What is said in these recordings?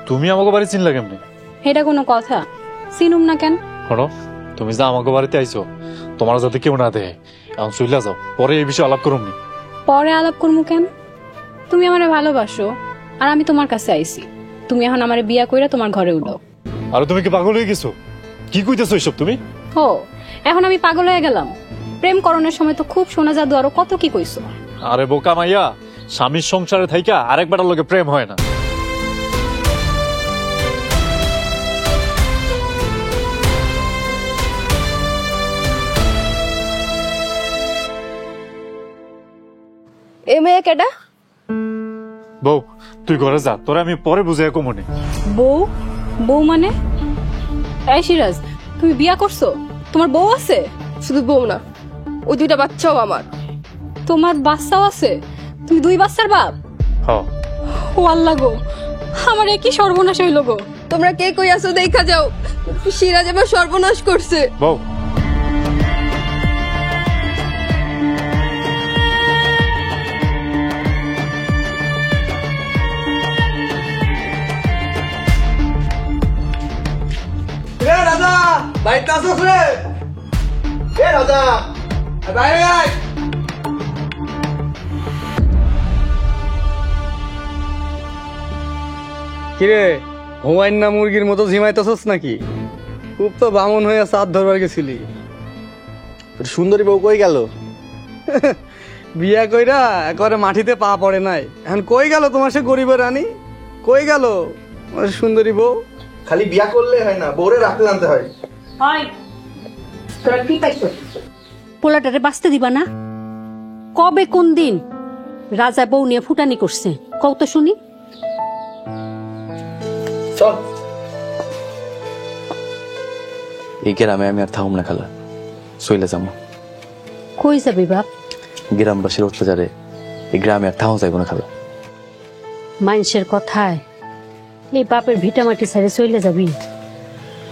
তুমি আমাকে বাড়ি চিনলা কেমনি? এটা কোনো কথা? চিনুম না কেন? শোনো, তুমি যে আমাকে বাড়িতে আইছো, তোমার যাতে কেউ না দেয়, এখন চইলা যাও, পরে এই বিষয়ে আলাপ করুমনি। পরে আলাপ করবো কেন? তুমি আমারে ভালোবাসো আর আমি তোমার কাছে আইছি। তুমি এখন আমারে বিয়া কইরা তোমার ঘরে উঠাও। আরে তুমি কি পাগল হয়ে গেছো? কি কইতেছো এইসব তুমি? ও, এখন আমি পাগল হয়ে গেলাম? প্রেম করণের সময় তো খুব শোনা জাদু আরো কত কি কইছো। আরে বোকা মাইয়া, স্বামীর সংসারে থাইকা আরেকবার লোকে প্রেম হয় না। এ মেয়ে কেডা? বউ, তুই ঘরে যা, তোরে আমি পরে বুঝাই কমনে। বউ? বউ মানে? এই সিরাজ, তুমি বিয়া করছো? তোমার বউ আছে? শুধু বউ না, ওই দুইটা বাচ্চাও আমার। তোমার বাচ্চাও আছে? তুমি দুই বাচ্চার বাপ? হ্যাঁ। ও আল্লাহ গো, আমার একই সর্বনাশ হইল গো। তোমরা কে কই আছো দেখা যাও, সিরাজ এবার সর্বনাশ করছে। বউ, রাজা বাড়িতে আসছ রে? এ রাজা বাইরে আয়। কিরে, হুমায়ুন না মুরগির মতো ঝিমাইতেছস নাকি? খুব তো বামন হয়ে চাঁদ ধরবার গেছিলি। তোর সুন্দরী বউ কই গেল? বিয়া কইরা একবারে মাটিতে পা পড়ে নাই। এখন কই গেল তোমার সে গরিবের রানী? কই গেল তোমার সুন্দরী বউ? খালি বিয়া করলে হয় না, বউরে রাখতে আনতে হয়। পোলাটারে বাঁচতে দিবা না? কবে কোন দিন রাজা বউ নিয়ে ফুটানি করছে কও তো শুনি। চল। এই গ্রামে আমি আর থাকুম না খালা, চইলে যাবো। কই যাবি বাপ? গ্রামবাসীর অত্যাচারে এই গ্রামে আর থাকুন যাইব না খালা। মানুষের কথায় এই বাপের ভিটামাটি ছেড়ে চলে যাবি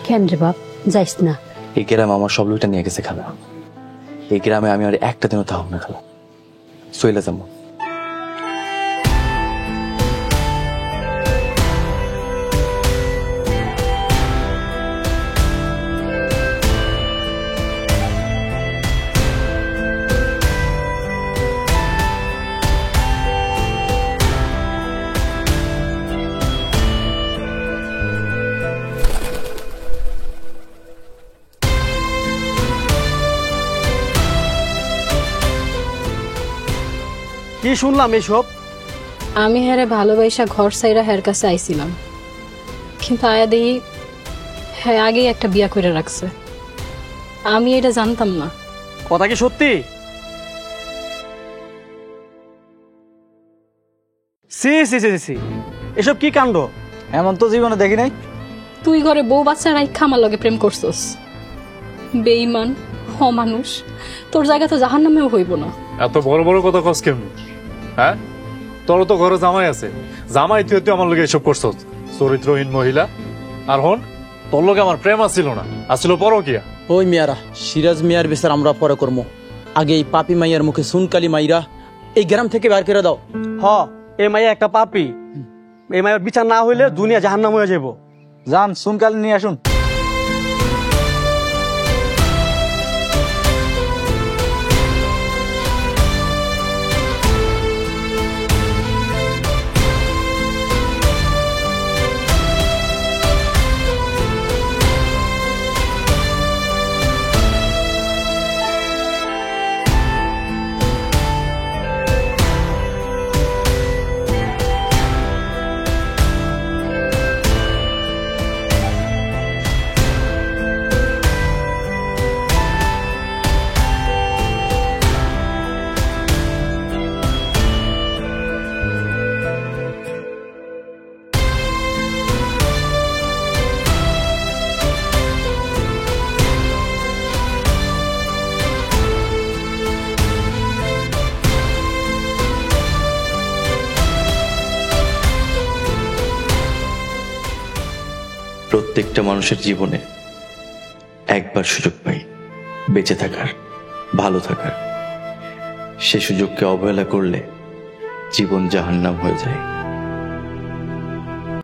কেন রে বাপ? যাইস না। এই গ্রামে আমার সব লুইটা নিয়ে গেছে খালা। এই গ্রামে আমি আর একটা দিনও থাকুম না খালা, চইলে যাবো। কি শুনলাম এসব? আমি হ্যারে ভালোবাসা ঘর সাইরা হের কাছে আইছিলাম, কিন্তু আয়া দেখি হ্যাঁ আগেই একটা বিয়া করে রাখছে। আমি এটা জানতাম না। কথা কি সত্যি? সি সি সি সি, এসব কি কাণ্ড? এমন তো জীবনে দেখি নাই। তুই ঘরে বউ বাচ্চা রাইখা আমার লগে প্রেম করছস। বেঈমান, অমানুষ। তোর জায়গা তো জাহান্নামেও হইব না। এত বড় বড় কথা কস কেমনি? হ্যাঁ, তোর তো ঘরে জামাই আছে, জামাই তুই আমার লোকে এসব করছ, চরিত্রহীন মহিলা। আর হন, তোর লোকে আমার প্রেম আসছিল না, আসছিল পরকিয়া। ওই মিয়ারা, সিরাজ মিয়ার বিচার আমরা পরে করবো। আগে এই পাপি মাইয়ার মুখে সুনকালি মাইরা এই গ্রাম থেকে বের করে দাও। হ, এই মাইয়া একটা পাপি। এই মাইয়ার বিচার না হইলে দুনিয়া জাহান্নাম হয়ে যাবো। যান সুনকালি নিয়ে আসুন। প্রত্যেকটা মানুষের জীবনে একবার সুযোগ পাই বেঁচে থাকার, ভালো থাকার। সে সুযোগকে অবহেলা করলে জীবন জাহান্নাম হয়ে যায়।